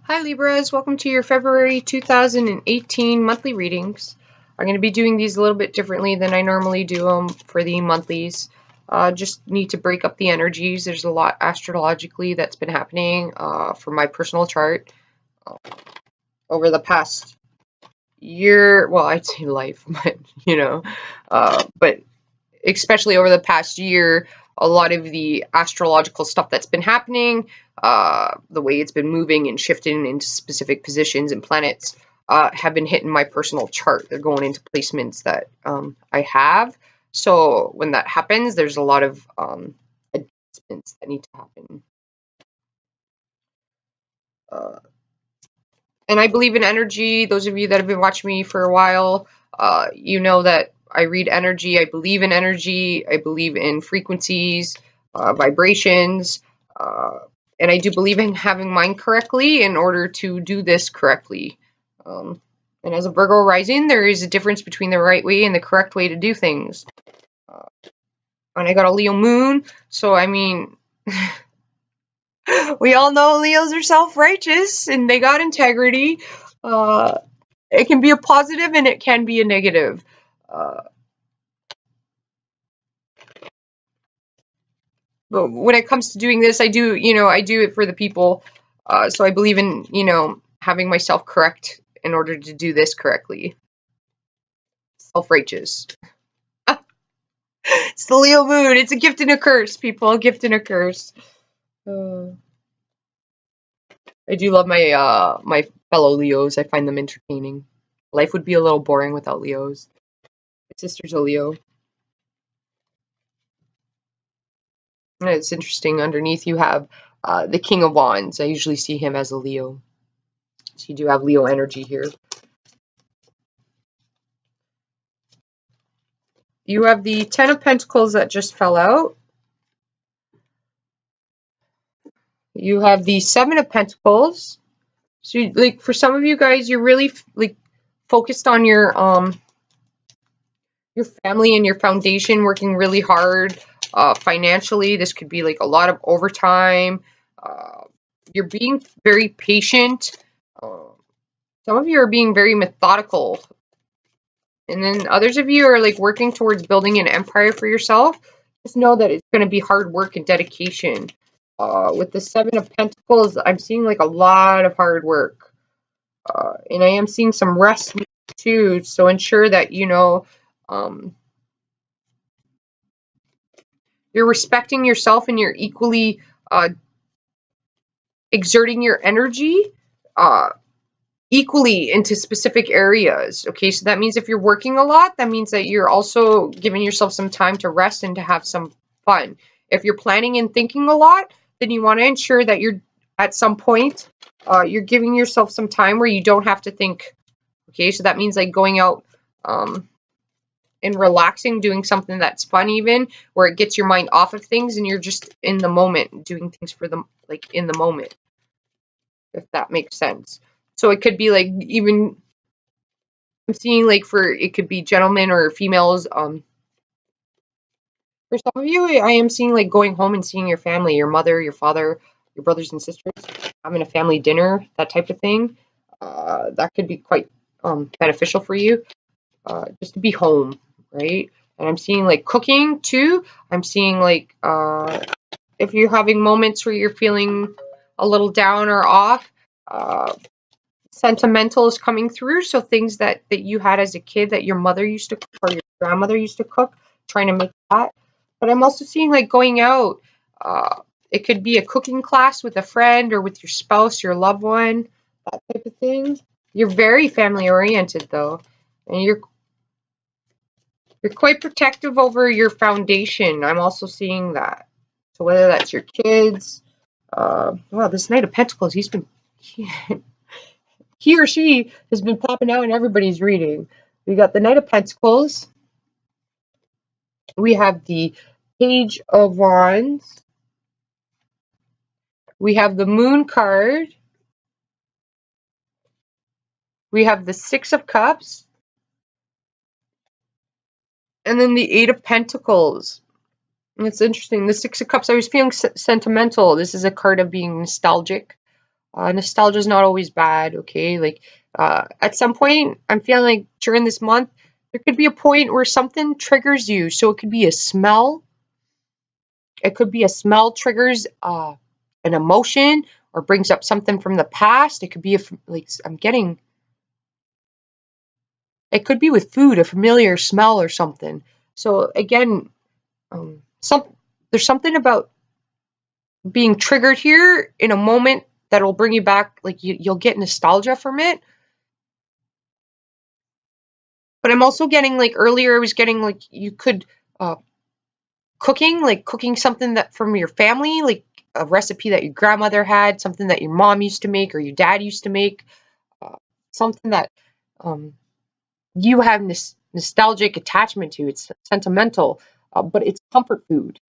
Hi Libras, welcome to your February 2018 monthly readings. I'm going to be doing these a little bit differently than I normally do them for the monthlies. Just need to break up the energies. There's a lot astrologically that's been happening for my personal chart over the past year. Well, I'd say life, but but especially over the past year, a lot of the astrological stuff that's been happening, the way it's been moving and shifting into specific positions and planets, have been hitting my personal chart. They're going into placements that I have. So when that happens, there's a lot of adjustments that need to happen. And I believe in energy. Those of you that have been watching me for a while, you know that I read energy. I believe in energy. I believe in frequencies, vibrations, and I do believe in having mind correctly in order to do this correctly. And as a Virgo rising, there is a difference between the right way and the correct way to do things. And I got a Leo moon, so I mean, we all know Leos are self-righteous and they got integrity. It can be a positive and it can be a negative. But when it comes to doing this, I do it for the people. So I believe in, having myself correct in order to do this correctly. Self-righteous. It's the Leo moon. It's a gift and a curse, people. A gift and a curse. I do love my fellow Leos. I find them entertaining. Life would be a little boring without Leos. My sister's a Leo. And it's interesting. Underneath you have the King of Wands. I usually see him as a Leo. So you do have Leo energy here. You have the Ten of Pentacles that just fell out. You have the Seven of Pentacles. So, like, for some of you guys, you're really focused on your family and your foundation, working really hard financially. This could be like a lot of overtime. You're being very patient. Some of you are being very methodical. And then others of you are like working towards building an empire for yourself. Just know that it's going to be hard work and dedication. With the Seven of Pentacles, I'm seeing like a lot of hard work. And I am seeing some rest too. So ensure that, you're respecting yourself and you're equally exerting your energy equally into specific areas. Okay, so that means if you're working a lot, that means that you're also giving yourself some time to rest and to have some fun. If you're planning and thinking a lot, then you want to ensure that you're at some point you're giving yourself some time where you don't have to think. Okay, so that means like going out and relaxing, doing something that's fun, even where it gets your mind off of things and you're just in the moment, doing things for them, like in the moment, if that makes sense. So it could be like, even I'm seeing like it could be gentlemen or females. For some of you, I am seeing like going home and seeing your family, your mother, your father, your brothers and sisters, having a family dinner, that type of thing. That could be quite beneficial for you, just to be home, right? And I'm seeing like cooking too. I'm seeing like if you're having moments where you're feeling a little down or off, sentimental is coming through. So things that you had as a kid that your mother used to cook or your grandmother used to cook, trying to make that. But I'm also seeing like going out. It could be a cooking class with a friend or with your spouse, your loved one, that type of thing. You're very family oriented though, and you're quite protective over your foundation. I'm also seeing that. So whether that's your kids, wow, this Knight of Pentacles, he or she has been popping out in everybody's reading. We got the Knight of Pentacles. We have the Page of Wands. We have the Moon card. We have the Six of Cups. And then the Eight of Pentacles. And it's interesting. The Six of Cups, I was feeling sentimental. This is a card of being nostalgic. Nostalgia is not always bad, okay? Like, at some point, I'm feeling like during this month, there could be a point where something triggers you. So it could be a smell. It could be a smell triggers an emotion or brings up something from the past. It could be like I'm getting. It could be with food, a familiar smell or something. So again, some there's something about being triggered here in a moment that'll bring you back. Like you'll get nostalgia from it. But I'm also getting like earlier I was getting like you could uh cooking something that from your family, like a recipe that your grandmother had, something that your mom used to make or your dad used to make, uh, something that um you have this nostalgic attachment to. It's sentimental, but it's comfort food.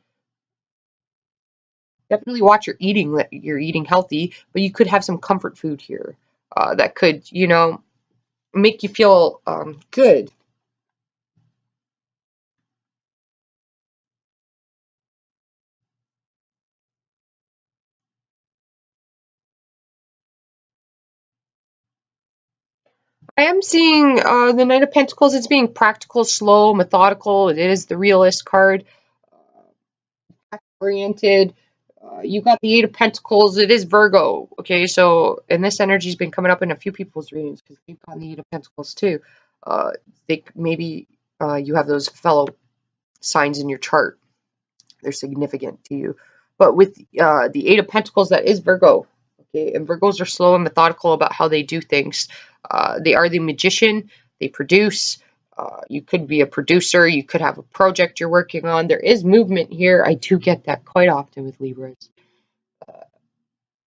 Definitely watch your eating, that you're eating healthy, but you could have some comfort food here that could, make you feel good. I am seeing the Knight of Pentacles. It's being practical, slow, methodical. It is the realist card, oriented. You got the Eight of Pentacles. It is Virgo. Okay, so and this energy's been coming up in a few people's readings because they've gotten the Eight of Pentacles too. They maybe you have those fellow signs in your chart. They're significant to you. But with the Eight of Pentacles, that is Virgo. Okay, and Virgos are slow and methodical about how they do things. They are the magician. They produce. You could be a producer. You could have a project you're working on. There is movement here. I do get that quite often with Libras.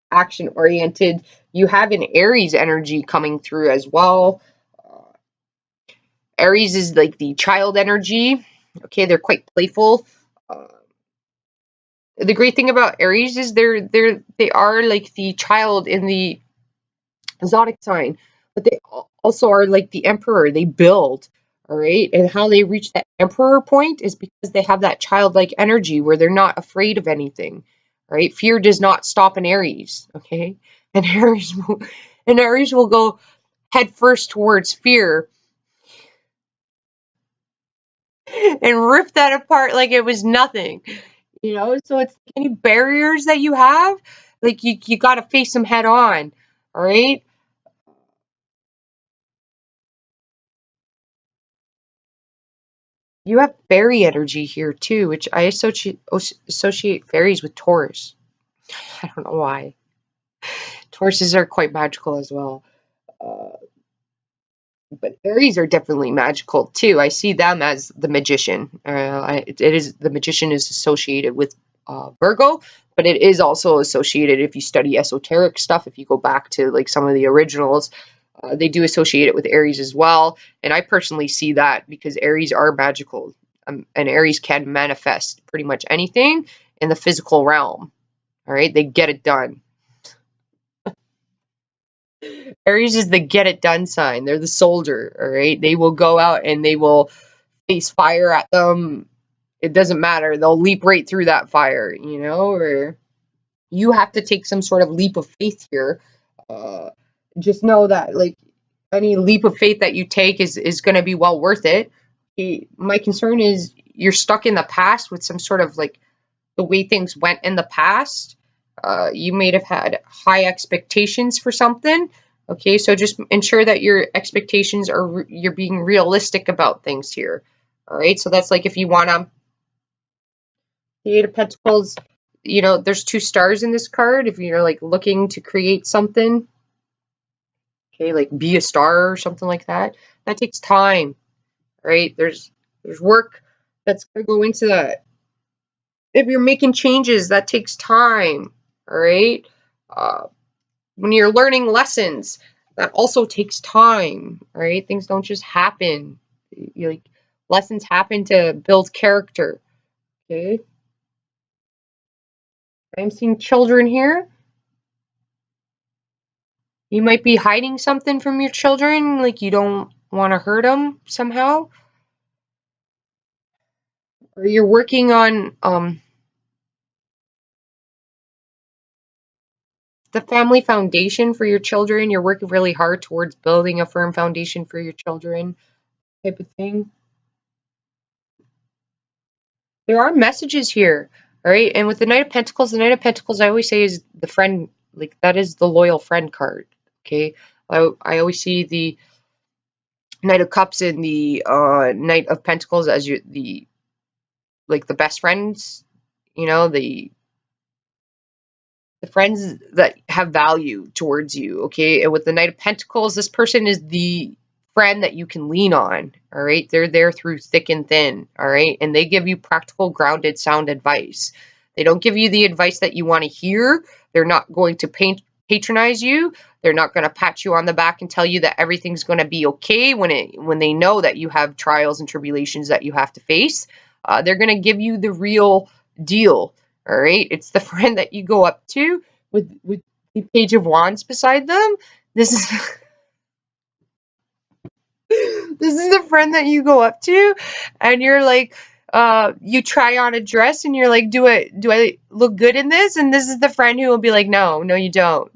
Action oriented. You have an Aries energy coming through as well. Aries is like the child energy. Okay, they're quite playful. Uh, the great thing about Aries is they are like the child in the zodiac sign, but they also are like the emperor. They build, all right, and how they reach that emperor point is because they have that childlike energy where they're not afraid of anything, right? Fear does not stop an Aries, okay, and Aries will go head first towards fear and rip that apart like it was nothing. So it's any barriers that you have, like you got to face them head on. All right. You have fairy energy here too, which I associate fairies with Taurus. I don't know why. Tauruses are quite magical as well. Uh, but Aries are definitely magical too. I see them as the magician. It is the magician is associated with Virgo, but it is also associated if you study esoteric stuff. If you go back to like some of the originals, they do associate it with Aries as well. And I personally see that because Aries are magical, and Aries can manifest pretty much anything in the physical realm. All right, they get it done. Aries is the get it done sign. They're the soldier. All right, they will go out and they will face fire at them. It doesn't matter. They'll leap right through that fire, or you have to take some sort of leap of faith here. Uh, just know that, like, any leap of faith that you take is going to be well worth it. My concern is you're stuck in the past with some sort of like the way things went in the past. You may have had high expectations for something. Okay, so just ensure that your expectations you're being realistic about things here. All right, so that's like if you want to, the Eight of Pentacles, there's two stars in this card. If you're like looking to create something, okay, like be a star or something like that, that takes time, right? There's work that's going to go into that. If you're making changes, that takes time, all right? Uh, when you're learning lessons, that also takes time, all right? Things don't just happen. Like lessons happen to build character, okay? I'm seeing children here. You might be hiding something from your children, like you don't want to hurt them somehow, or you're working on the family foundation for your children. You're working really hard towards building a firm foundation for your children, type of thing. There are messages here, all right? And with the Knight of Pentacles, I always say is the friend, like that is the loyal friend card, okay? I always see the Knight of Cups and the Knight of Pentacles as the best friends, the friends that have value towards you, okay? And with the Knight of Pentacles, this person is the friend that you can lean on, all right? They're there through thick and thin, all right? And they give you practical, grounded, sound advice. They don't give you the advice that you want to hear. They're not going to patronize you. They're not going to pat you on the back and tell you that everything's going to be okay when they know that you have trials and tribulations that you have to face. They're going to give you the real deal. All right, it's the friend that you go up to with the Page of Wands beside them. This is this is the friend that you go up to, and you're like, you try on a dress, and you're like, do I look good in this? And this is the friend who will be like, no, you don't.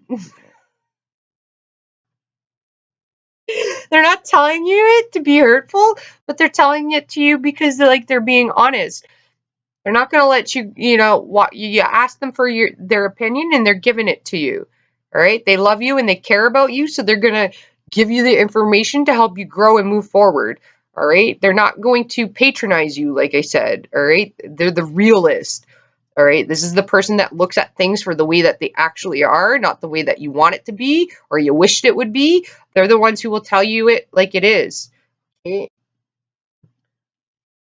They're not telling you it to be hurtful, but they're telling it to you because they're being honest. They're not going to let you, you ask them for their opinion and they're giving it to you. All right. They love you and they care about you. So they're going to give you the information to help you grow and move forward. All right. They're not going to patronize you, like I said. All right. They're the realist. All right. This is the person that looks at things for the way that they actually are, not the way that you want it to be or you wished it would be. They're the ones who will tell you it like it is. Okay.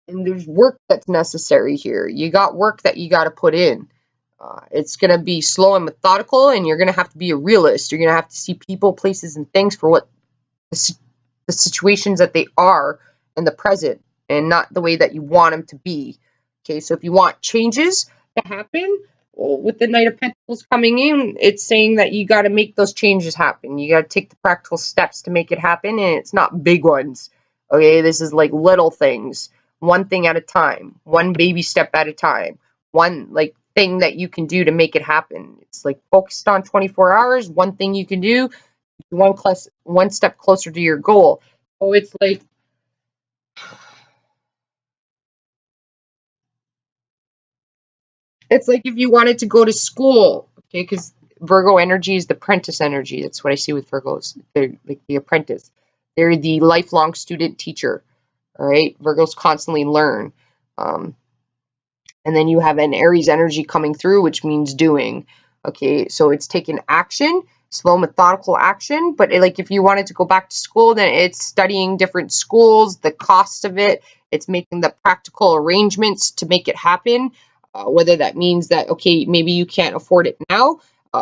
And there's work that's necessary here. You got work that you got to put in. It's going to be slow and methodical, and you're going to have to be a realist. You're going to have to see people, places, and things for what the situations that they are in the present and not the way that you want them to be. Okay, so if you want changes to happen, well, with the Knight of Pentacles coming in, it's saying that you got to make those changes happen. You got to take the practical steps to make it happen, and it's not big ones. Okay, this is like little things, one thing at a time, one baby step at a time, one thing that you can do to make it happen. It's like focused on 24 hours, one thing you can do, one step closer to your goal. So it's like if you wanted to go to school, okay, because Virgo energy is the apprentice energy. That's what I see with Virgos. They're like the apprentice. They're the lifelong student teacher. All right, Virgos constantly learn. And then you have an Aries energy coming through, which means doing. Okay, so it's taking action, slow, methodical action. But if you wanted to go back to school, then it's studying different schools, the cost of it. It's making the practical arrangements to make it happen. Whether that means that, okay, maybe you can't afford it now.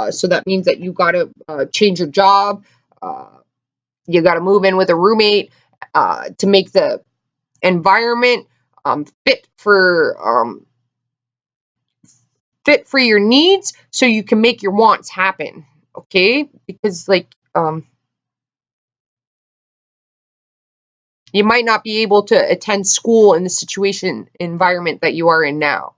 So that means that you got to change your job. You got to move in with a roommate to make the environment fit for your needs so you can make your wants happen. Okay, because you might not be able to attend school in the environment that you are in now,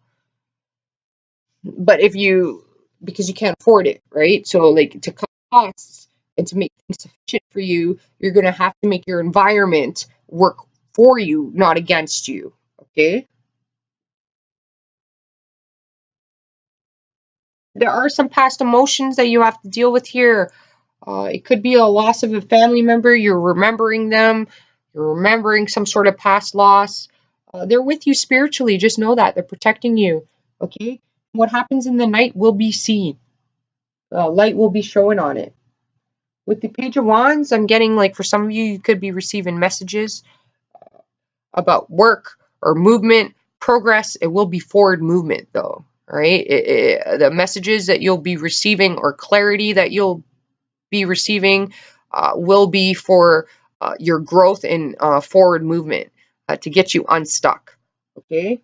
but because you can't afford it, right? So to cut costs and to make things sufficient for you, you're going to have to make your environment work for you, not against you. Okay, there are some past emotions that you have to deal with here. It could be a loss of a family member. You're remembering them. You're remembering some sort of past loss. They're with you spiritually. Just know that. They're protecting you. Okay? What happens in the night will be seen. Light will be showing on it. With the Page of Wands, I'm getting for some of you, you could be receiving messages about work or movement, progress. It will be forward movement, though. All right? The messages that you'll be receiving or clarity that you'll be receiving will be for your growth and forward movement to get you unstuck. Okay.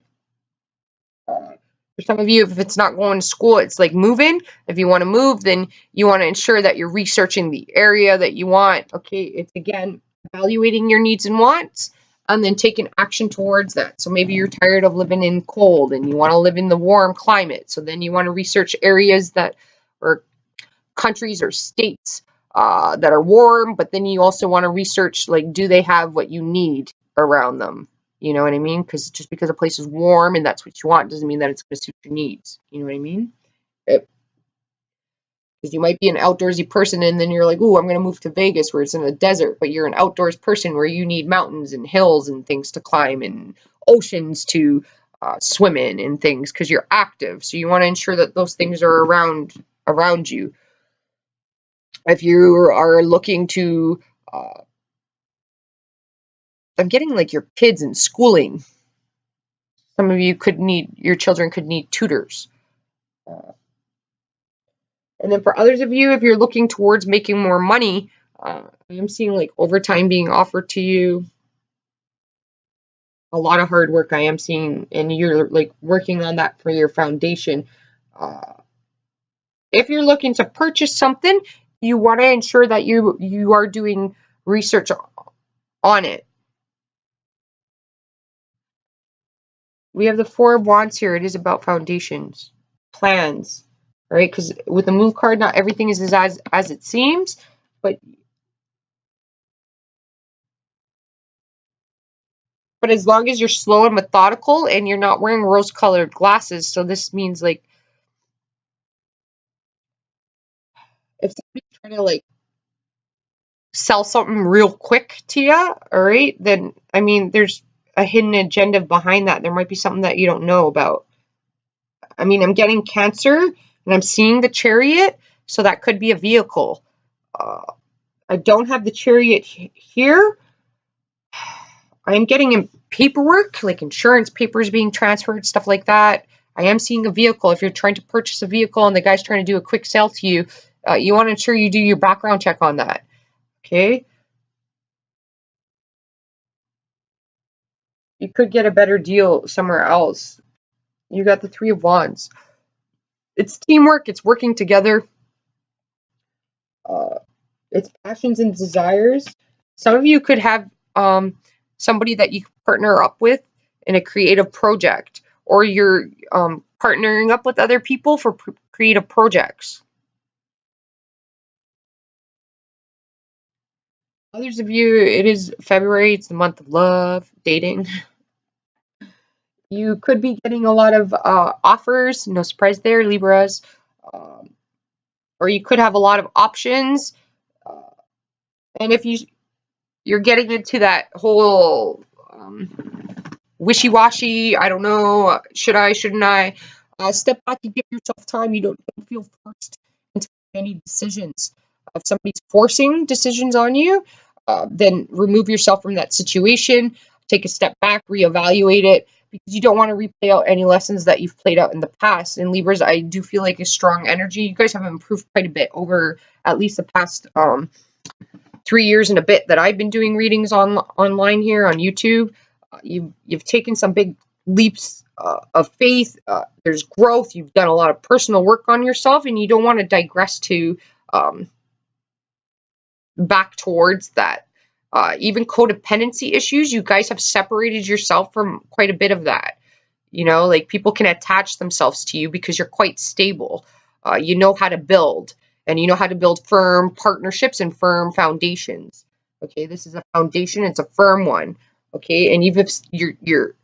For some of you, if it's not going to school, it's like moving. If you want to move, then you want to ensure that you're researching the area that you want. Okay. It's again evaluating your needs and wants and then taking action towards that. So maybe you're tired of living in cold and you want to live in the warm climate. So then you want to research areas that are countries or states that are warm, but then you also want to research, like, do they have what you need around them? You know what I mean? Because just because a place is warm and that's what you want doesn't mean that it's going to suit your needs. You know what I mean? Because you might be an outdoorsy person and then you're like, ooh, I'm going to move to Vegas where it's in a desert, but you're an outdoors person where you need mountains and hills and things to climb and oceans to swim in and things because you're active. So you want to ensure that those things are around you. If you are looking to, I'm getting like your kids in schooling. Some of you your children could need tutors. And then for others of you, if you're looking towards making more money, I'm seeing like overtime being offered to you. A lot of hard work I am seeing, and you're like working on that for your foundation. If you're looking to purchase something, you want to ensure that you are doing research on it. We have the Four of Wands here. It is about foundations, plans, right? Because with the Moon card, not everything is as it seems, but as long as you're slow and methodical and you're not wearing rose-colored glasses, so this means like if somebody's trying to like sell something real quick to you, all right, then I mean there's a hidden agenda behind that. There might be something that you don't know about. I mean, I'm getting Cancer and I'm seeing the Chariot, so that could be a vehicle. I don't have the Chariot here. I am getting in paperwork, like insurance papers being transferred, stuff like that. I am seeing a vehicle. If you're trying to purchase a vehicle and the guy's trying to do a quick sale to you, you want to ensure you do your background check on that. Okay? You could get a better deal somewhere else. You got the Three of Wands. It's teamwork. It's working together. Uh, it's passions and desires. Some of you could have somebody that you partner up with in a creative project, or you're partnering up with other people for creative projects. Others of you, it is February. It's the month of love, dating. You could be getting a lot of offers. No surprise there, Libras. Um, or you could have a lot of options. And if you're getting into that whole wishy-washy, I don't know, should I, shouldn't I, step back and give yourself time. You don't feel forced into any decisions. If somebody's forcing decisions on you, then remove yourself from that situation, take a step back, reevaluate it, because you don't want to replay out any lessons that you've played out in the past. And Libras, I do feel like a strong energy. You guys have improved quite a bit over at least the past 3 years and a bit that I've been doing readings online here on YouTube. You've taken some big leaps of faith. There's growth. You've done a lot of personal work on yourself, and you don't want to digress to back towards that. Even codependency issues, you guys have separated yourself from quite a bit of that. You know, like people can attach themselves to you because you're quite stable. You know how to build, and you know how to build firm partnerships and firm foundations. Okay, this is a foundation. It's a firm one. Okay, and even if your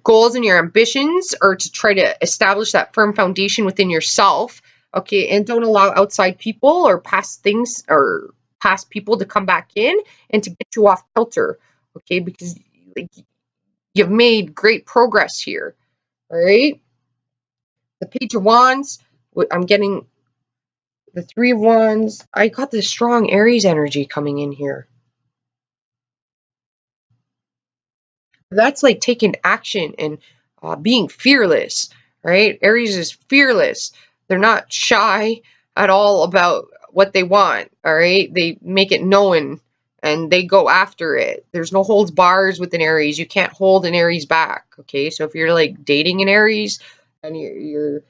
goals and your ambitions are to try to establish that firm foundation within yourself. Okay, and don't allow outside people or past things or past people to come back in and to get you off kilter. Okay, because like you've made great progress here. All right. The Page of Wands. I'm getting the Three of Wands. I got this strong Aries energy coming in here. That's like taking action and being fearless, right? Aries is fearless. They're not shy at all about what they want, all right? They make it known and they go after it. There's no holds bars with an Aries. You can't hold an Aries back, okay? So if you're like dating an Aries and you're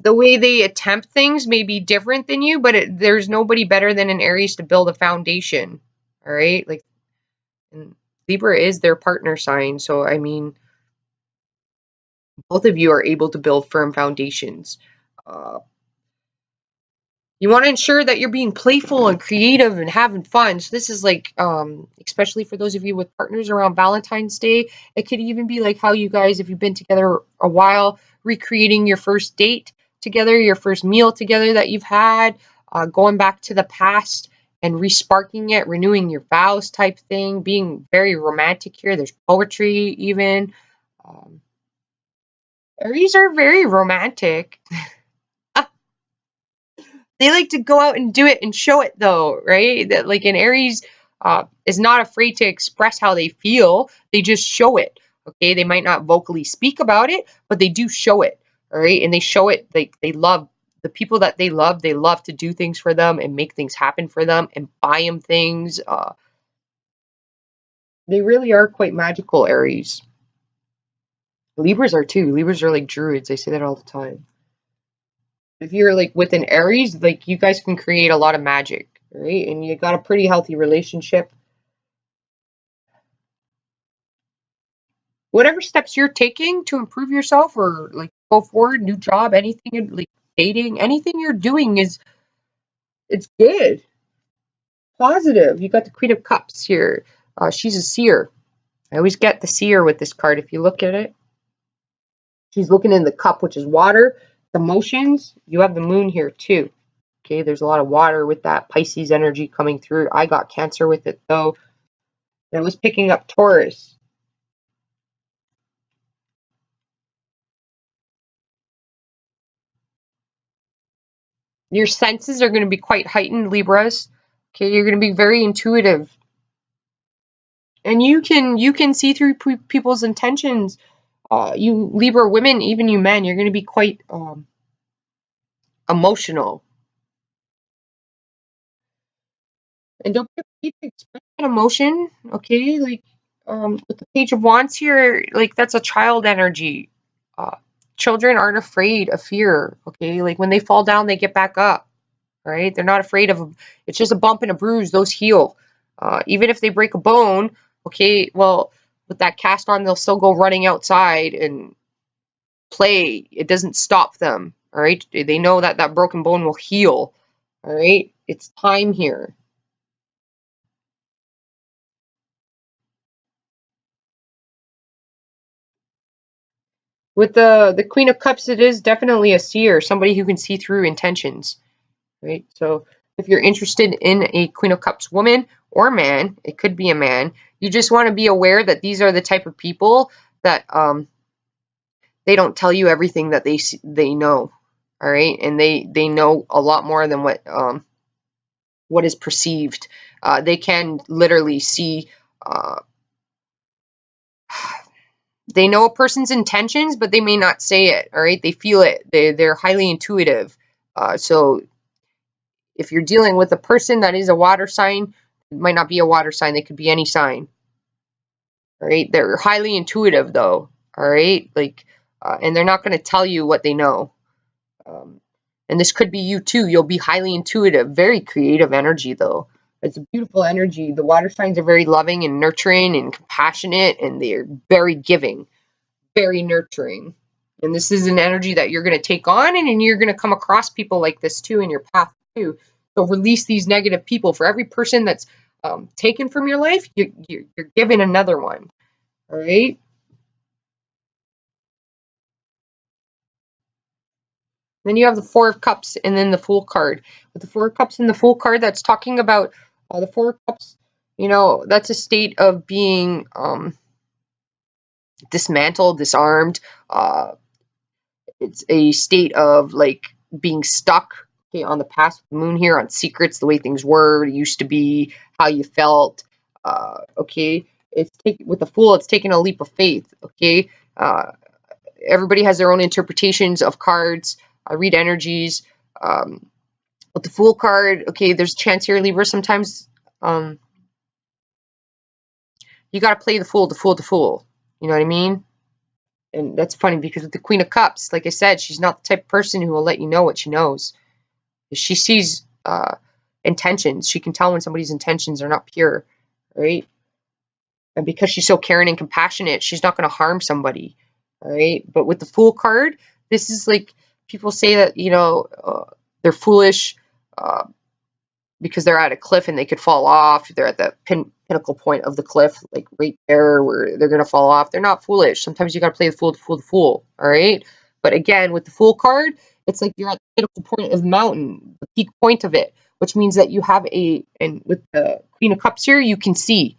the way they attempt things may be different than you, but there's nobody better than an Aries to build a foundation, all right? Like, and Libra is their partner sign, so I mean, both of you are able to build firm foundations. Uh, you want to ensure that you're being playful and creative and having fun. So this is like, especially for those of you with partners around Valentine's Day, it could even be like how you guys, if you've been together a while, recreating your first date together, your first meal together that you've had, going back to the past and resparking it, renewing your vows type thing, being very romantic here. There's poetry even. Um, Aries are very romantic. They like to go out and do it and show it though, right? That like an Aries is not afraid to express how they feel. They just show it. Okay, they might not vocally speak about it, but they do show it. All right, and they show it. They love the people that they love. They love to do things for them and make things happen for them and buy them things. They really are quite magical, Aries. Libras are too. Libras are like druids. I say that all the time. If you're like with an Aries, like you guys can create a lot of magic, right? And you got a pretty healthy relationship. Whatever steps you're taking to improve yourself or like go forward, new job, anything like dating, anything you're doing is it's good, positive. You got the Queen of Cups here. She's a seer. I always get the seer with this card. If you look at it, she's looking in the cup, which is water, emotions. You have the moon here too. Okay, there's a lot of water with that Pisces energy coming through. I got Cancer with it though. And it was picking up Taurus. Your senses are going to be quite heightened, Libras. Okay, you're going to be very intuitive, and you can see through people's intentions. You Libra women, even you men, you're going to be quite emotional, and don't be afraid to express that emotion. Okay, like with the Page of Wands here, like that's a child energy. Uh, Children aren't afraid of fear. Okay, like when they fall down, they get back up. Right? They're not afraid of it's just a bump and a bruise. Those heal. Even if they break a bone, okay, well, with that cast on, they'll still go running outside and play. It doesn't stop them. All right. They know that that broken bone will heal. All right. It's time here. With the Queen of Cups, it is definitely a seer, somebody who can see through intentions. Right. So if you're interested in a Queen of Cups woman or man, it could be a man. You just want to be aware that these are the type of people that they don't tell you everything that they know. All right, and they know a lot more than what is perceived. They can literally see. They know a person's intentions, but they may not say it. All right, they feel it. They're highly intuitive. So if you're dealing with a person that is a water sign, it might not be a water sign. They could be any sign. All right, they're highly intuitive though. All right, like, and they're not going to tell you what they know. Um, and this could be you too. You'll be highly intuitive, very creative energy though. It's a beautiful energy. The water signs are very loving and nurturing and compassionate, and they're very giving, very nurturing. And this is an energy that you're going to take on, and you're going to come across people like this too in your path too. So release these negative people. For every person that's taken from your life, you're given another one. All right. Then you have the Four of Cups and then the Fool card. With the Four of Cups and the Fool card, that's talking about the Four of Cups. You know, that's a state of being dismantled, disarmed. It's a state of like being stuck, okay, on the past with the moon here, on secrets, the way things were, used to be, how you felt. Okay, with the Fool, it's taking a leap of faith. Okay, everybody has their own interpretations of cards. I read energies. With the Fool card, okay, there's a chance here, Libra. Sometimes you got to play the fool, the fool, the fool. You know what I mean? And that's funny because with the Queen of Cups, like I said, she's not the type of person who will let you know what she knows. She sees intentions. She can tell when somebody's intentions are not pure, right? And because she's so caring and compassionate, she's not going to harm somebody, all right? But with the Fool card, this is like people say that, they're foolish uh, because they're at a cliff and they could fall off. They're at the pinnacle point of the cliff, like right there where they're going to fall off. They're not foolish. Sometimes you got to play the fool to fool the fool. All right. But again, with the Fool card, it's like you're at the pinnacle point of the mountain, the peak point of it, which means that you have and with the Queen of Cups here, you can see.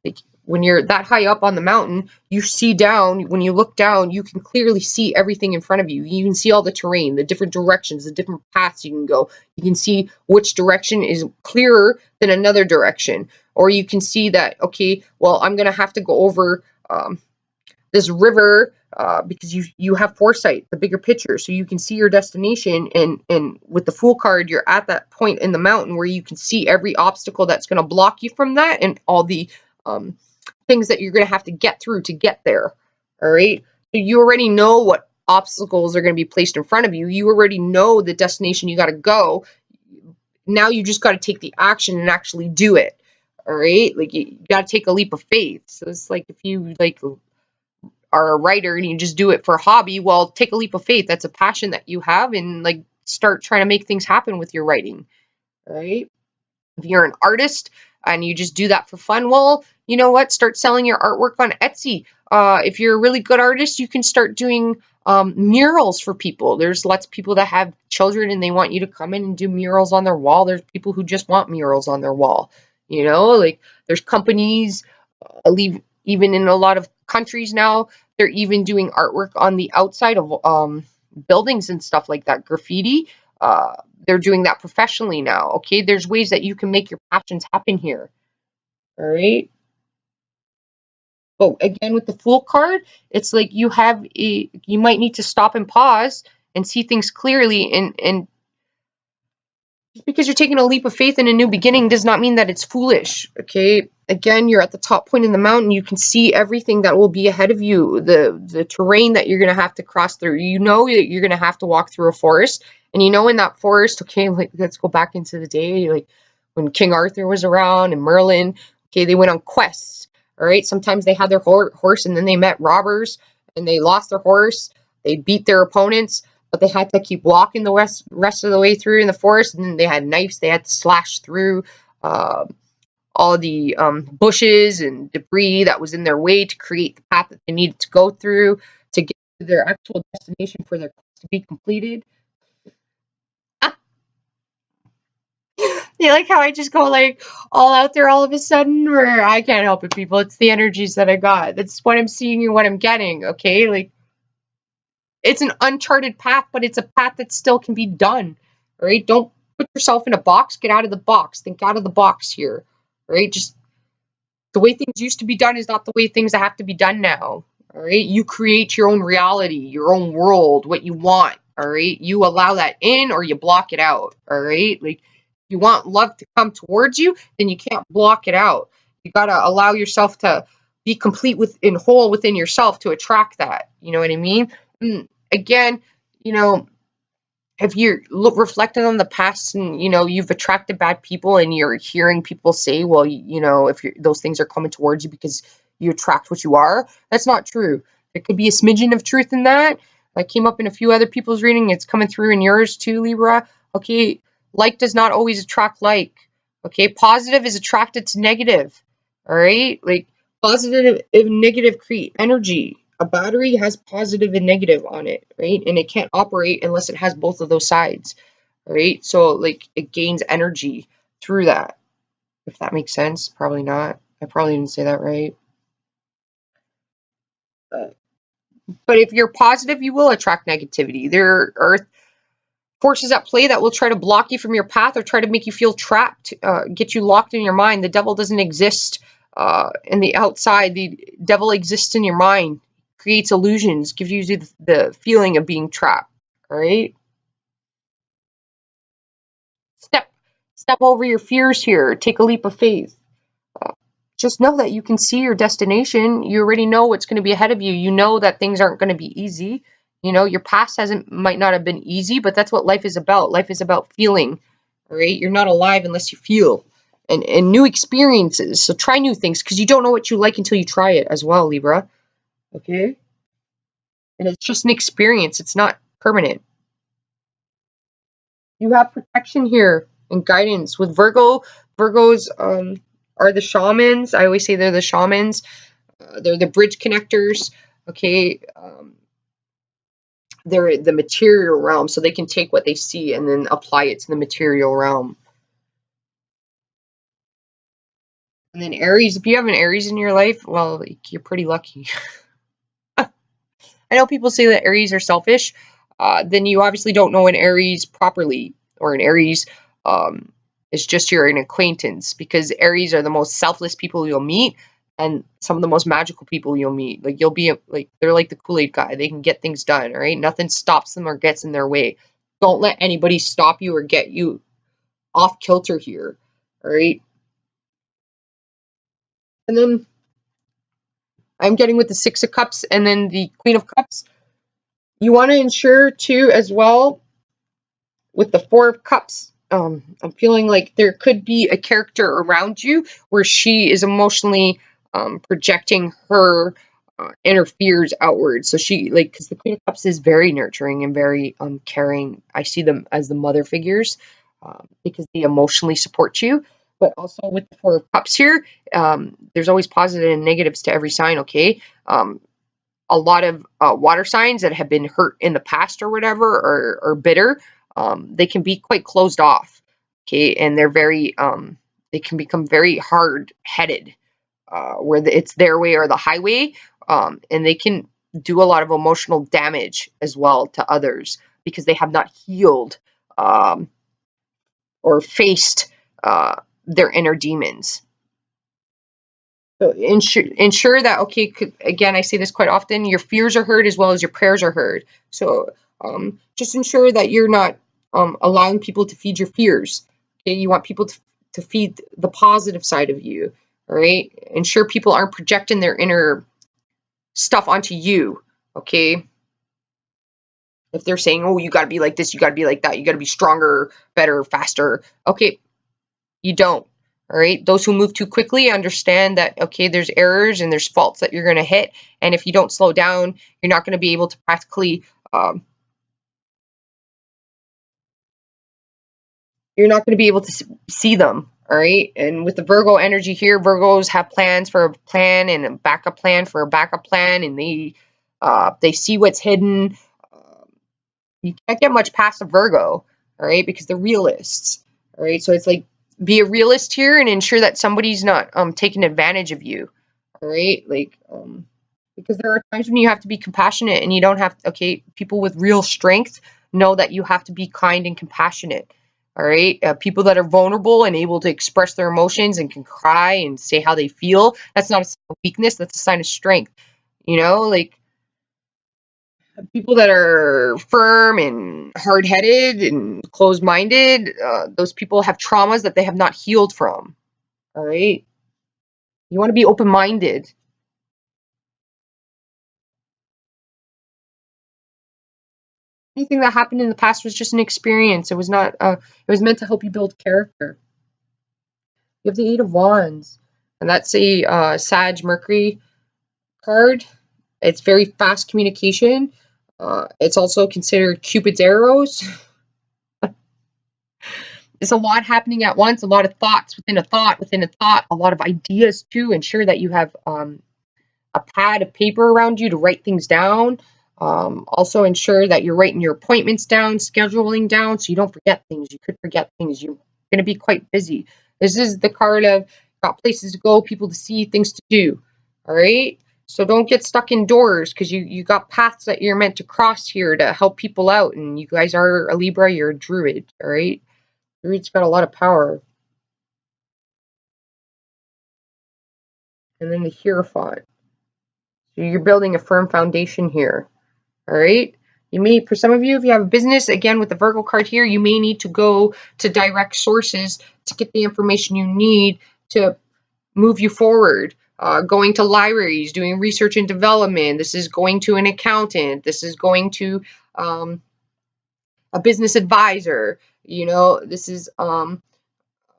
Like when you're that high up on the mountain, you see down. When you look down, you can clearly see everything in front of you. You can see all the terrain, the different directions, the different paths you can go. You can see which direction is clearer than another direction. Or you can see that, okay, well, I'm going to have to go over this river because you have foresight, the bigger picture, so you can see your destination. And with the Fool card, you're at that point in the mountain where you can see every obstacle that's going to block you from that, and all the things that you're going to have to get through to get there. All right, so you already know what obstacles are going to be placed in front of you. You already know the destination you got to go. Now you just got to take the action and actually do it. All right, like you got to take a leap of faith. So it's like if you are a writer and you just do it for a hobby, well, take a leap of faith. That's a passion that you have, and start trying to make things happen with your writing. All right. If you're an artist and you just do that for fun, well, you know what? Start selling your artwork on Etsy. If you're a really good artist, you can start doing murals for people. There's lots of people that have children and they want you to come in and do murals on their wall. There's people who just want murals on their wall. There's companies, even in a lot of countries now, they're even doing artwork on the outside of buildings and stuff like that, graffiti. They're doing that professionally now. Okay, there's ways that you can make your passions happen here. All right. But again, with the Fool card, it's like you might need to stop and pause and see things clearly. And just because you're taking a leap of faith in a new beginning does not mean that it's foolish. Okay. Again, you're at the top point in the mountain. You can see everything that will be ahead of you, the terrain that you're going to have to cross through. You know that you're going to have to walk through a forest. And in that forest, okay, let's go back into the day, like when King Arthur was around and Merlin, okay, they went on quests. All right. Sometimes they had their horse and then they met robbers and they lost their horse. They beat their opponents, but they had to keep walking the rest of the way through in the forest. And then they had knives. They had to slash through all the bushes and debris that was in their way to create the path that they needed to go through to get to their actual destination for their quest to be completed. You like how I just go all out there all of a sudden? Or I can't help it, people. It's the energies that I got. That's what I'm seeing and what I'm getting. Okay, it's an uncharted path, but it's a path that still can be done. All right, don't put yourself in a box. Get out of the box. Think out of the box here. All right, just the way things used to be done is not the way things have to be done now. All right, you create your own reality, your own world, what you want. All right, you allow that in or you block it out. All right, if you want love to come towards you, then you can't block it out. You got to allow yourself to be complete and whole within yourself to attract that. You know what I mean? And again, if you're reflecting on the past and you've attracted bad people and you're hearing people say, well, if those things are coming towards you because you attract what you are, that's not true. There could be a smidgen of truth in that. That came up in a few other people's reading. It's coming through in yours too, Libra. Okay, like does not always attract like. Okay, positive is attracted to negative. All right, positive and negative create energy. A battery has positive and negative on it, right? And it can't operate unless it has both of those sides, right? So it gains energy through that. If that makes sense. Probably not. I probably didn't say that right. But if you're positive, you will attract negativity. There are forces at play that will try to block you from your path or try to make you feel trapped, get you locked in your mind. The devil doesn't exist in the outside. The devil exists in your mind, creates illusions, gives you the feeling of being trapped. All right? Step over your fears here. Take a leap of faith. Just know that you can see your destination. You already know what's going to be ahead of you. You know that things aren't going to be easy. Your past might not have been easy, but that's what life is about. Life is about feeling. All right? You're not alive unless you feel. And new experiences. So try new things because you don't know what you like until you try it as well, Libra. Okay? And it's just an experience. It's not permanent. You have protection here and guidance. With Virgo, Virgos are the shamans. I always say they're the shamans. They're the bridge connectors. Okay. They're the material realm, so they can take what they see and then apply it to the material realm. And then Aries, if you have an Aries in your life, well, you're pretty lucky. I know people say that Aries are selfish. Then you obviously don't know an Aries properly, or an Aries is just your an acquaintance, because Aries are the most selfless people you'll meet, and some of the most magical people you'll meet. Like, you'll be like, they're like the Kool-Aid guy. They can get things done. All right, nothing stops them or gets in their way. Don't let anybody stop you or get you off kilter here. All right, and then I'm getting with the Six of Cups and then the Queen of Cups. You want to ensure too, as well, with the Four of Cups. I'm feeling like there could be a character around you where she is emotionally projecting her inner fears outward. So she, like, because the Queen of Cups is very nurturing and very caring. I see them as the mother figures, because they emotionally support you. But also with the Four of Cups here, there's always positive and negatives to every sign. Okay. A lot of water signs that have been hurt in the past or whatever, or bitter, they can be quite closed off. Okay, and they're very they can become very hard headed, where it's their way or the highway, and they can do a lot of emotional damage as well to others because they have not healed, or faced their inner demons. So ensure that, okay, again, I say this quite often, your fears are heard as well as your prayers are heard. So just ensure that you're not allowing people to feed your fears. Okay, you want people to feed the positive side of you. All right, ensure people aren't projecting their inner stuff onto you. Okay, if they're saying, oh, you got to be like this, you got to be like that, you got to be stronger, better, faster. Okay, you don't. All right. Those who move too quickly understand that, okay, there's errors and there's faults that you're going to hit. And if you don't slow down, you're not going to be able to practically, you're not going to be able to see them. All right. And with the Virgo energy here, Virgos have plans for a plan and a backup plan for a backup plan. And they see what's hidden. You can't get much past a Virgo. All right. Because they're realists. All right. So it's like, be a realist here and ensure that somebody's not taking advantage of you. All right, like, because there are times when you have to be compassionate and you don't have, okay, people with real strength know that you have to be kind and compassionate. All right, people that are vulnerable and able to express their emotions and can cry and say how they feel, that's not a sign of weakness, that's a sign of strength. You know, like, people that are firm and hard-headed and closed-minded, those people have traumas that they have not healed from. All right, you want to be open-minded. Anything that happened in the past was just an experience. It was not, it was meant to help you build character. You have the Eight of Wands, and that's a Sag Mercury card. It's very fast communication. It's also considered Cupid's arrows. There's a lot happening at once, a lot of thoughts within a thought within a thought, a lot of ideas too. Ensure that you have a pad of paper around you to write things down. Also ensure that you're writing your appointments down, scheduling down, so you don't forget things. You could forget things. You're going to be quite busy. This is the card of got places to go, people to see, things to do. All right. So don't get stuck indoors, because you got paths that you're meant to cross here to help people out. And you guys are a Libra, you're a Druid. All right. Druid's got a lot of power. And then the Hierophant. So you're building a firm foundation here. All right. You may, for some of you, if you have a business, again, with the Virgo card here, you may need to go to direct sources to get the information you need to move you forward. Going to libraries, doing research and development. This is going to an accountant. This is going to a business advisor. You know, this is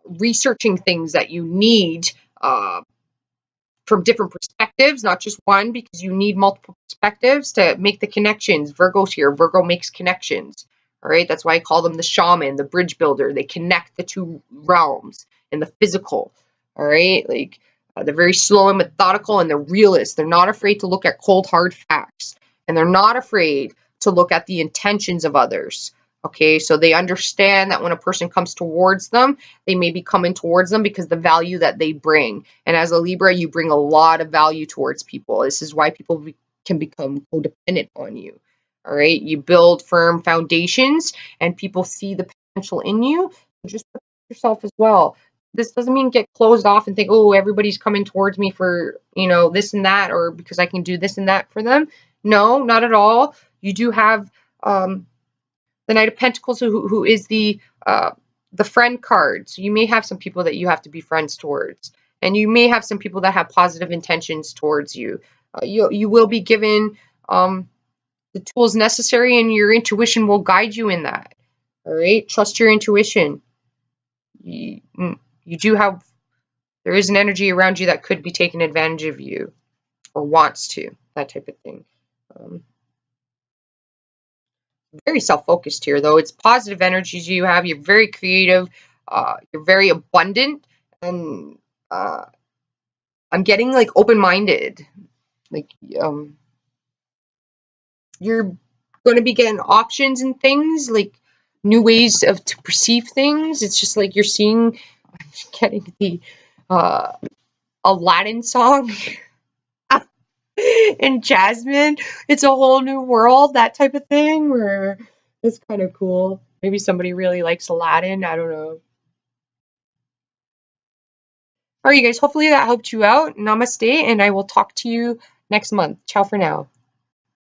researching things that you need from different perspectives, not just one, because you need multiple perspectives to make the connections. Virgo's here. Virgo makes connections. All right, that's why I call them the shaman, the bridge builder. They connect the two realms and the physical. All right, like they're very slow and methodical, and they're realists. They're not afraid to look at cold, hard facts, and they're not afraid to look at the intentions of others. Okay, so they understand that when a person comes towards them, they may be coming towards them because the value that they bring. And as a Libra, you bring a lot of value towards people. This is why people can become codependent on you. All right, you build firm foundations, and people see the potential in you. Just protect yourself as well. This doesn't mean get closed off and think, oh, everybody's coming towards me for, this and that, or because I can do this and that for them. No, not at all. You do have the Knight of Pentacles, who is the friend card. So you may have some people that you have to be friends towards, and you may have some people that have positive intentions towards you. You will be given the tools necessary, and your intuition will guide you in that. All right, trust your intuition. You do have, there is an energy around you that could be taking advantage of you or wants to, that type of thing. Very self-focused here, though. It's positive energies you have. You're very creative. You're very abundant, and I'm getting like open-minded. Like you're going to be getting options and things, like new ways to perceive things. It's just like you're seeing, I'm getting the Aladdin song and Jasmine. It's a whole new world, that type of thing, where it's kind of cool. Maybe somebody really likes Aladdin. I don't know. All right, you guys, hopefully that helped you out. Namaste, and I will talk to you next month. Ciao for now.